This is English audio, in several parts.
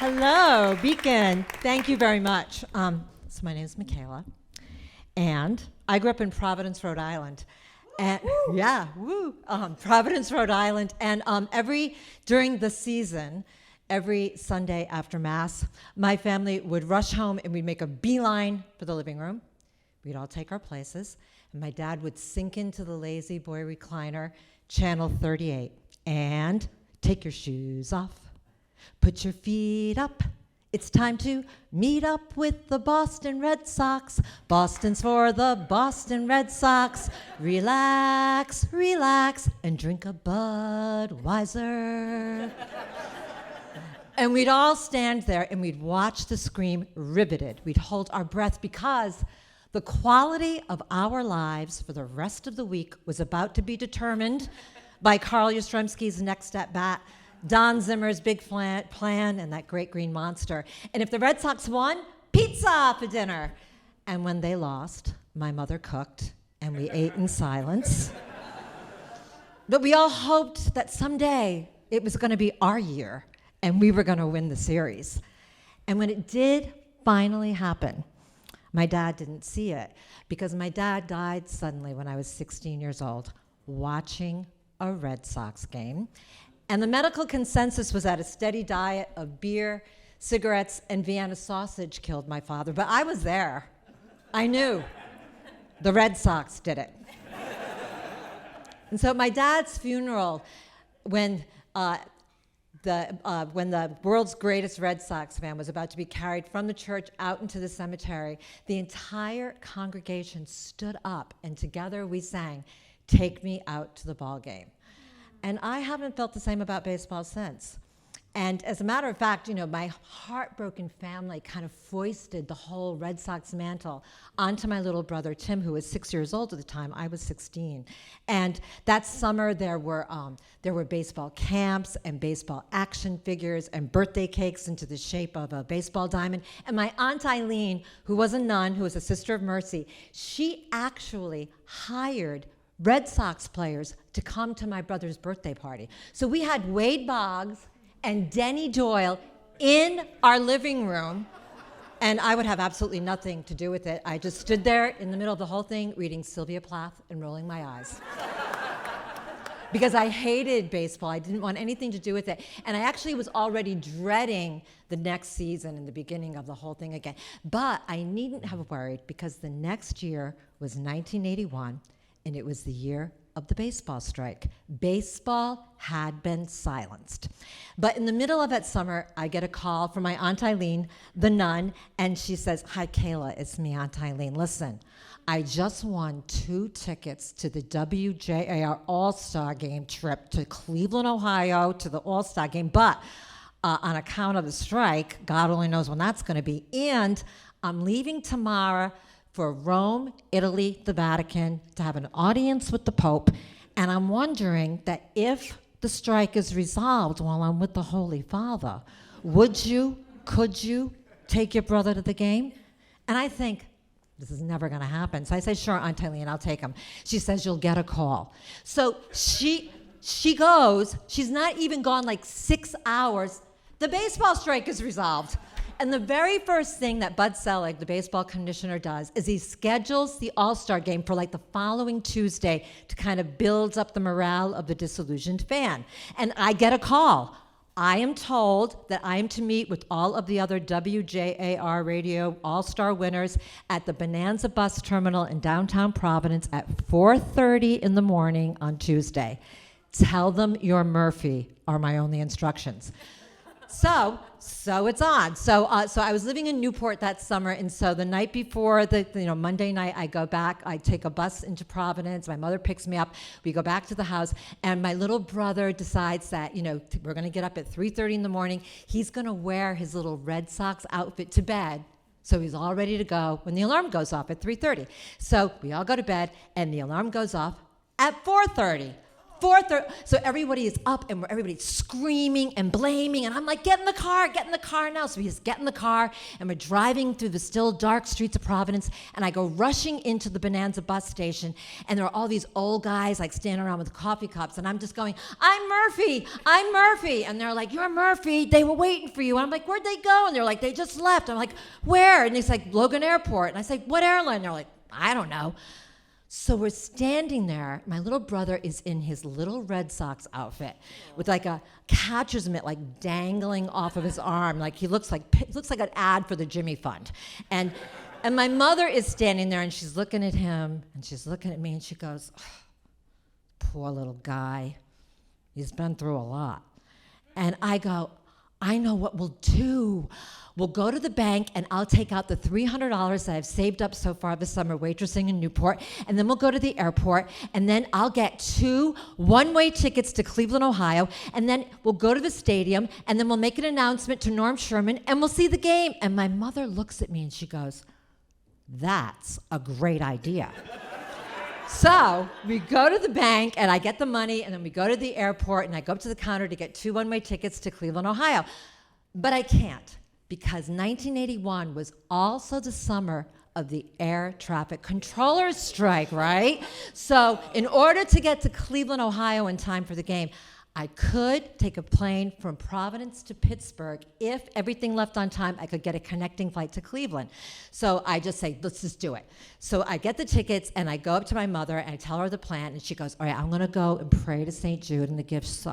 Hello, Beacon. Thank you very much. So my name is Michaela, and I grew up in Providence, Rhode Island. And Providence, Rhode Island. And during the season, every Sunday after Mass, my family would rush home and we'd make a beeline for the living room. We'd all take our places, and my dad would sink into the lazy boy recliner, channel 38, and take your shoes off. Put your feet up. It's time to meet up with the Boston Red Sox. Boston's for the Boston Red Sox. Relax, relax, and drink a Budweiser. And we'd all stand there and we'd watch the screen riveted. We'd hold our breath because the quality of our lives for the rest of the week was about to be determined by Carl Yastrzemski's next at bat, Don Zimmer's big plan, and that great green monster. And if the Red Sox won, pizza for dinner. And when they lost, my mother cooked, and we ate in silence. But we all hoped that someday it was going to be our year, and we were going to win the series. And when it did finally happen, my dad didn't see it, because my dad died suddenly when I was 16 years old, watching a Red Sox game. And the medical consensus was that a steady diet of beer, cigarettes, and Vienna sausage killed my father. But I was there. I knew. The Red Sox did it. And so at my dad's funeral, when the world's greatest Red Sox fan was about to be carried from the church out into the cemetery, the entire congregation stood up, and together we sang, "Take Me Out to the Ball Game." And I haven't felt the same about baseball since. And as a matter of fact, my heartbroken family kind of foisted the whole Red Sox mantle onto my little brother, Tim, who was 6 years old at the time. I was 16. And that summer, there were baseball camps and baseball action figures and birthday cakes into the shape of a baseball diamond. And my Aunt Eileen, who was a nun, who was a Sister of Mercy, she actually hired Red Sox players to come to my brother's birthday party. So we had Wade Boggs and Denny Doyle in our living room, and I would have absolutely nothing to do with it. I just stood there in the middle of the whole thing reading Sylvia Plath and rolling my eyes. Because I hated baseball. I didn't want anything to do with it. And I actually was already dreading the next season and the beginning of the whole thing again. But I needn't have worried, because the next year was 1981, and it was the year of the baseball strike. Baseball had been silenced. But in the middle of that summer, I get a call from my Aunt Eileen, the nun, and she says, "Hi, Kayla, it's me, Aunt Eileen. Listen, I just won 2 tickets to the WJAR All-Star Game trip to Cleveland, Ohio, to the All-Star Game, but on account of the strike, God only knows when that's going to be, and I'm leaving tomorrow for Rome, Italy, the Vatican, to have an audience with the Pope, and I'm wondering that if the strike is resolved while I'm with the Holy Father, could you take your brother to the game?" And I think, this is never going to happen. So I say, "Sure, Aunt Eileen, I'll take him." She says, "You'll get a call." So she goes. She's not even gone like 6 hours. The baseball strike is resolved. And the very first thing that Bud Selig, the baseball commissioner, does is he schedules the All-Star Game for like the following Tuesday to kind of build up the morale of the disillusioned fan. And I get a call. I am told that I am to meet with all of the other WJAR radio All-Star winners at the Bonanza bus terminal in downtown Providence at 4:30 in the morning on Tuesday. Tell them you're Murphy are my only instructions. So it's on. So I was living in Newport that summer, and so the night before Monday night, I go back. I take a bus into Providence. My mother picks me up. We go back to the house, and my little brother decides that we're going to get up at 3:30 in the morning. He's going to wear his little Red Sox outfit to bed, so he's all ready to go when the alarm goes off at 3:30. So we all go to bed, and the alarm goes off at 4:30. So everybody is up and everybody's screaming and blaming. And I'm like, get in the car now. So we just get in the car and we're driving through the still dark streets of Providence. And I go rushing into the Bonanza bus station. And there are all these old guys like standing around with coffee cups. And I'm just going, I'm Murphy. And they're like, you're Murphy. They were waiting for you. And I'm like, where'd they go? And they're like, they just left. I'm like, where? And he's like, Logan Airport. And I say, what airline? And they're like, I don't know. So we're standing there. My little brother is in his little Red Sox outfit with like a catcher's mitt like dangling off of his arm. Like he looks like an ad for the Jimmy Fund. And my mother is standing there and she's looking at him and she's looking at me and she goes, oh, poor little guy. He's been through a lot. And I go, I know what we'll do. We'll go to the bank and I'll take out the $300 that I've saved up so far this summer waitressing in Newport, and then we'll go to the airport, and then I'll get 2 one-way tickets to Cleveland, Ohio, and then we'll go to the stadium, and then we'll make an announcement to Norm Sherman, and we'll see the game. And my mother looks at me and she goes, that's a great idea. So we go to the bank and I get the money, and then we go to the airport and I go up to the counter to get 2 one-way tickets to Cleveland, Ohio. But I can't, because 1981 was also the summer of the air traffic controllers strike, right? So in order to get to Cleveland, Ohio in time for the game, I could take a plane from Providence to Pittsburgh. If everything left on time, I could get a connecting flight to Cleveland. So I just say, let's just do it. So I get the tickets and I go up to my mother and I tell her the plan, and she goes, all right, I'm gonna go and pray to St. Jude and the gifts,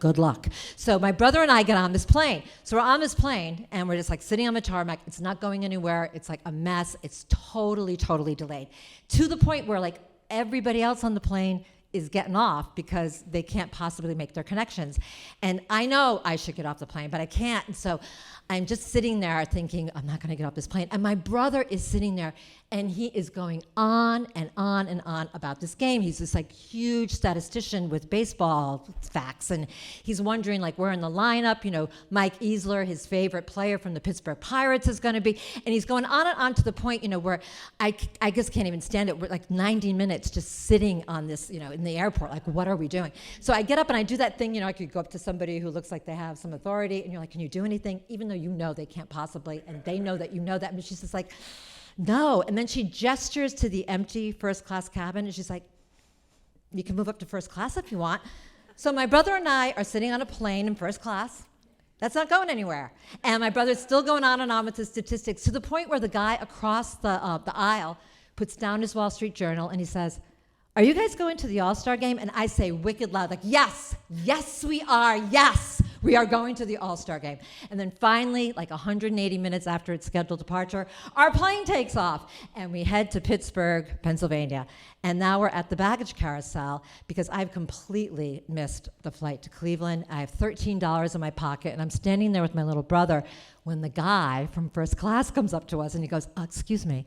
good luck. So my brother and I get on this plane. So we're on this plane and we're just like sitting on the tarmac. It's not going anywhere. It's like a mess. It's totally, totally delayed. To the point where like everybody else on the plane is getting off because they can't possibly make their connections. And I know I should get off the plane, but I can't. And so I'm just sitting there thinking, I'm not gonna get off this plane. And my brother is sitting there and he is going on and on and on about this game. He's this like huge statistician with baseball facts. And he's wondering like where in the lineup, Mike Easler, his favorite player from the Pittsburgh Pirates, is gonna be. And he's going on and on to the point, where I just can't even stand it. We're like 90 minutes just sitting on this, in the airport, like what are we doing? So I get up and I do that thing, I could go up to somebody who looks like they have some authority and you're like, can you do anything? Even though they can't possibly, and they know that that, and she's just like, no. And then she gestures to the empty first class cabin and she's like, you can move up to first class if you want. So my brother and I are sitting on a plane in first class. That's not going anywhere. And my brother's still going on and on with the statistics to the point where the guy across the aisle puts down his Wall Street Journal and he says, are you guys going to the All-Star game? And I say wicked loud, like, yes, we are, yes, we are going to the All-Star game. And then finally, like 180 minutes after its scheduled departure, our plane takes off and we head to Pittsburgh, Pennsylvania. And now we're at the baggage carousel because I've completely missed the flight to Cleveland. I have $13 in my pocket and I'm standing there with my little brother when the guy from first class comes up to us and he goes, excuse me.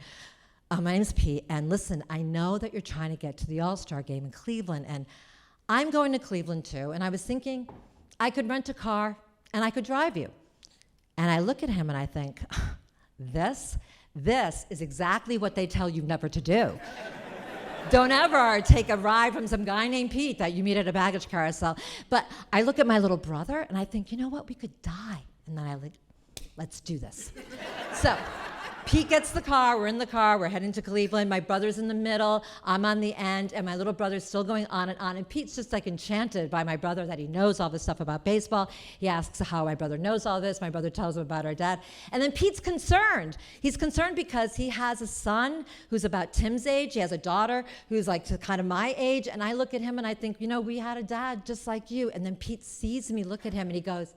My name's Pete, and listen, I know that you're trying to get to the All-Star game in Cleveland, and I'm going to Cleveland too, and I was thinking I could rent a car and I could drive you. And I look at him and I think, this is exactly what they tell you never to do. Don't ever take a ride from some guy named Pete that you meet at a baggage carousel. But I look at my little brother and I think, you know what, we could die. And then I like, let's do this. So Pete gets the car, we're in the car, we're heading to Cleveland, my brother's in the middle, I'm on the end, and my little brother's still going on, and Pete's just like enchanted by my brother that he knows all this stuff about baseball. He asks how my brother knows all this, my brother tells him about our dad, and then Pete's concerned. He's concerned because he has a son who's about Tim's age, he has a daughter who's like kind of my age, and I look at him and I think, we had a dad just like you, and then Pete sees me look at him and he goes,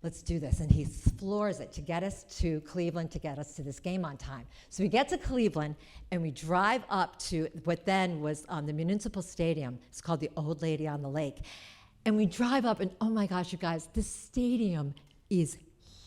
let's do this. And he floors it to get us to Cleveland, to get us to this game on time. So we get to Cleveland and we drive up to what then was the municipal stadium. It's called the Old Lady on the Lake. And we drive up and oh my gosh, you guys, this stadium is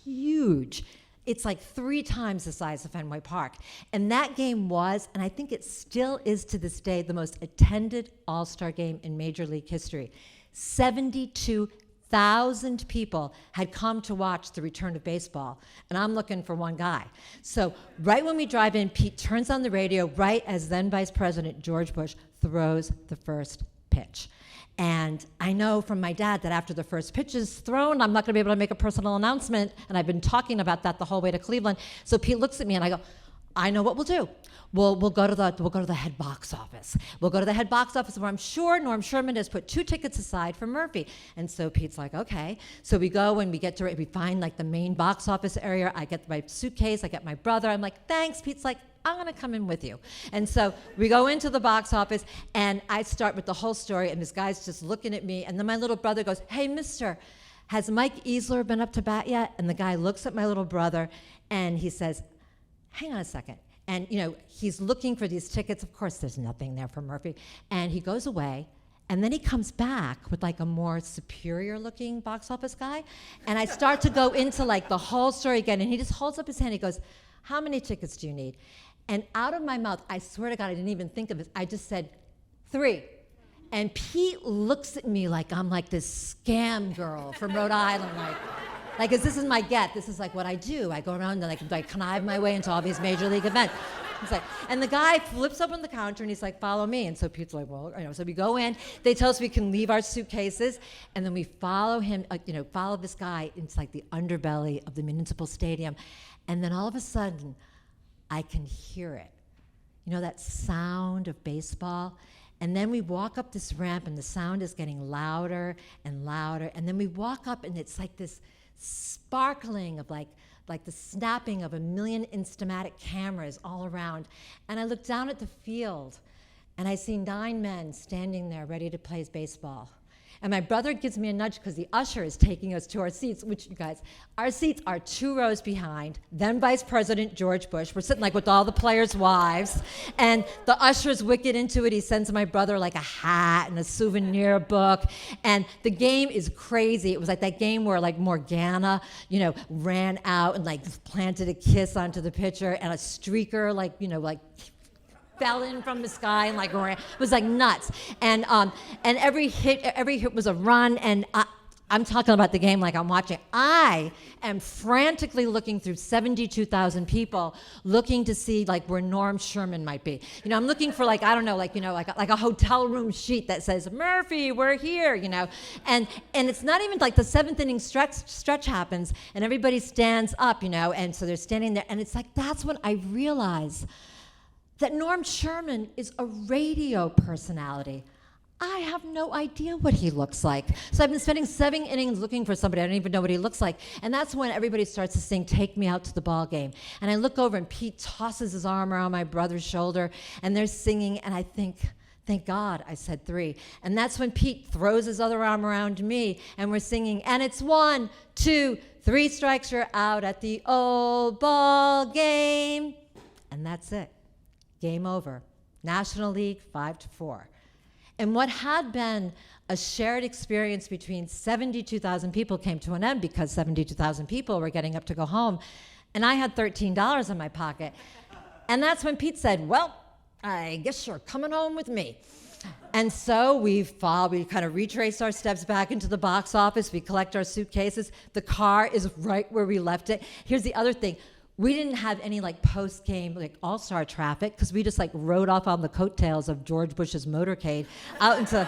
huge. It's like 3 times the size of Fenway Park. And that game was, and I think it still is to this day, the most attended All-Star game in Major League history. 72,000 people had come to watch the return of baseball, and I'm looking for one guy. So right when we drive in, Pete turns on the radio right as then Vice President George Bush throws the first pitch. pitch. And I know from my dad that after the first pitch is thrown, I'm not going to be able to make a personal announcement. And I've been talking about that the whole way to Cleveland. So Pete looks at me and I go, I know what we'll do. We'll go to the head box office. We'll go to the head box office where I'm sure Norm Sherman has put 2 tickets aside for Murphy. And so Pete's like, okay. So we go and we find like the main box office area. I get my suitcase. I get my brother. I'm like, thanks. Pete's like, I'm going to come in with you. And so we go into the box office, and I start with the whole story, and this guy's just looking at me, and then my little brother goes, hey, mister, has Mike Easler been up to bat yet? And the guy looks at my little brother, and he says, hang on a second. And, he's looking for these tickets. Of course, there's nothing there for Murphy. And he goes away, and then he comes back with, like, a more superior-looking box office guy, and I start to go into, like, the whole story again, and he just holds up his hand. He goes, how many tickets do you need? And out of my mouth, I swear to God, I didn't even think of this. I just said, 3. And Pete looks at me like I'm like this scam girl from Rhode Island, like, this is my get. This is like what I do. I go around and like connive my way into all these major league events. It's like, and the guy flips open the counter and he's like, follow me. And so Pete's like, well, so we go in. They tell us we can leave our suitcases, and then we follow him, follow this guy into like the underbelly of the municipal stadium. And then all of a sudden, I can hear it. That sound of baseball? And then we walk up this ramp, and the sound is getting louder and louder. And then we walk up, and it's like this sparkling of like the snapping of 1 million Instamatic cameras all around. And I look down at the field, and I see 9 men standing there ready to play baseball. And my brother gives me a nudge because the usher is taking us to our seats, which, you guys, our seats are 2 rows behind, then Vice President George Bush. We're sitting like with all the players' wives. And the usher's wicked into it. He sends my brother like a hat and a souvenir book. And the game is crazy. It was like that game where like Morgana, ran out and like planted a kiss onto the pitcher, and a streaker like fell in from the sky and like ran. It was like nuts. And every hit was a run. And I'm talking about the game like I'm watching. I am frantically looking through 72,000 people, looking to see like where Norm Sherman might be. I'm looking for like, I don't know, like a hotel room sheet that says Murphy, we're here. And it's not even like the 7th inning stretch happens, and everybody stands up. And so they're standing there, and it's like that's when I realize that Norm Sherman is a radio personality. I have no idea what he looks like. So I've been spending 7 innings looking for somebody. I don't even know what he looks like. And that's when everybody starts to sing, Take Me Out to the Ball Game. And I look over, and Pete tosses his arm around my brother's shoulder, and they're singing, and I think, thank God I said 3. And that's when Pete throws his other arm around me, and we're singing, and it's 1, 2, 3 strikes, you're out at the old ball game. And that's it. Game over. National League 5-4. And what had been a shared experience between 72,000 people came to an end because 72,000 people were getting up to go home. And I had $13 in my pocket. And that's when Pete said, well, I guess you're coming home with me. And so we kind of retrace our steps back into the box office. We collect our suitcases. The car is right where we left it. Here's the other thing. We didn't have any like post-game like all-star traffic because we just like rode off on the coattails of George Bush's motorcade out into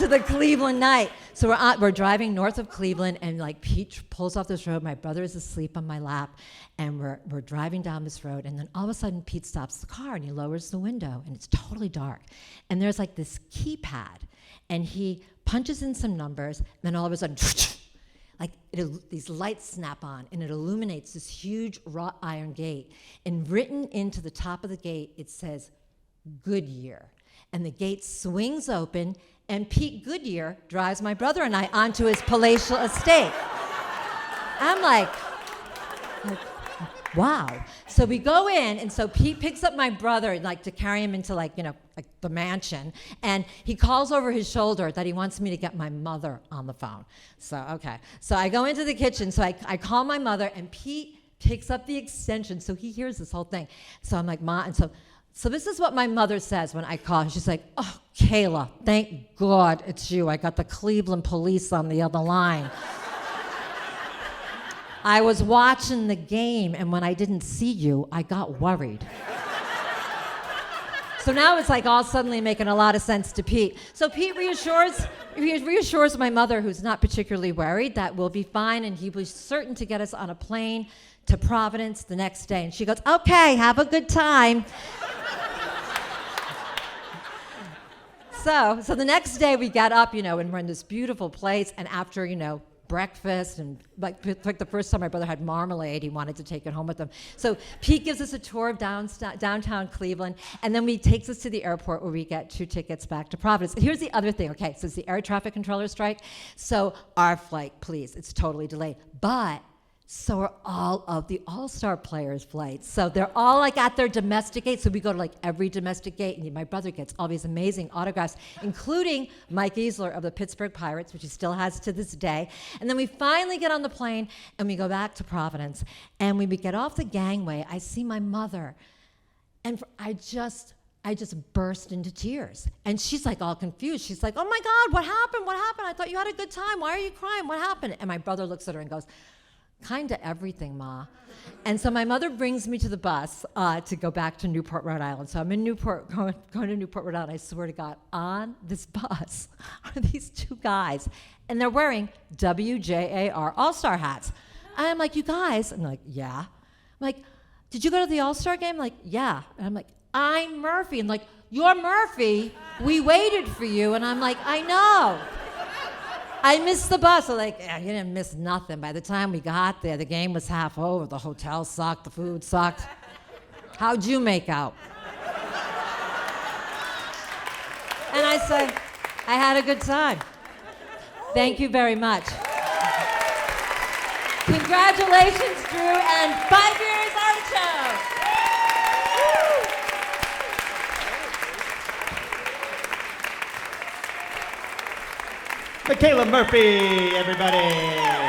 the Cleveland night. So we're driving north of Cleveland, and like Pete pulls off this road. My brother is asleep on my lap, and we're driving down this road, and then all of a sudden Pete stops the car and he lowers the window, and it's totally dark. And there's like this keypad, and he punches in some numbers, and then all of a sudden these lights snap on, and it illuminates this huge wrought iron gate. And written into the top of the gate, it says, Goodyear. And the gate swings open, and Pete Goodyear drives my brother and I onto his palatial estate. I'm like, wow. So we go in, and so Pete picks up my brother to carry him into the mansion, and he calls over his shoulder that he wants me to get my mother on the phone. So, okay. So I go into the kitchen, so I call my mother, and Pete picks up the extension, so he hears this whole thing. So I'm like, Ma, and so this is what my mother says when I call her. She's like, oh, Kayla, thank God it's you. I got the Cleveland police on the other line. I was watching the game, and when I didn't see you, I got worried. So now it's like all suddenly making a lot of sense to Pete. So Pete reassures my mother, who's not particularly worried, that we'll be fine, and he was certain to get us on a plane to Providence the next day. And she goes, okay, have a good time. So the next day we got up, and we're in this beautiful place, and after, breakfast, and like the first time my brother had marmalade, he wanted to take it home with him. So Pete gives us a tour of downtown Cleveland, and then he takes us to the airport where we get 2 tickets back to Providence. And here's the other thing, okay, so it's the air traffic controller strike. So our flight, please, it's totally delayed. But so are all of the All-Star players' flights. So they're all like at their domestic gate. So we go to like every domestic gate, and my brother gets all these amazing autographs, including Mike Easler of the Pittsburgh Pirates, which he still has to this day. And then we finally get on the plane, and we go back to Providence. And when we get off the gangway, I see my mother, and I just burst into tears. And she's like all confused. She's like, oh my God, what happened? What happened? I thought you had a good time. Why are you crying? What happened? And my brother looks at her and goes, kind of everything, Ma. And so my mother brings me to the bus to go back to Newport, Rhode Island. So I'm in Newport, going to Newport, Rhode Island. I swear to God, on this bus are these 2 guys, and they're wearing WJAR All-Star hats. And I'm like, you guys? And they're like, yeah. I'm like, did you go to the All-Star game? Like, yeah. And I'm like, I'm Murphy. And like, you're Murphy. We waited for you. And I'm like, I know. I missed the bus. So like, yeah, you didn't miss nothing. By the time we got there, the game was half over. The hotel sucked. The food sucked. How'd you make out? And I said, I had a good time. Thank you very much. Congratulations, Drew, and 5 years Artichoke. Michaela Murphy, everybody.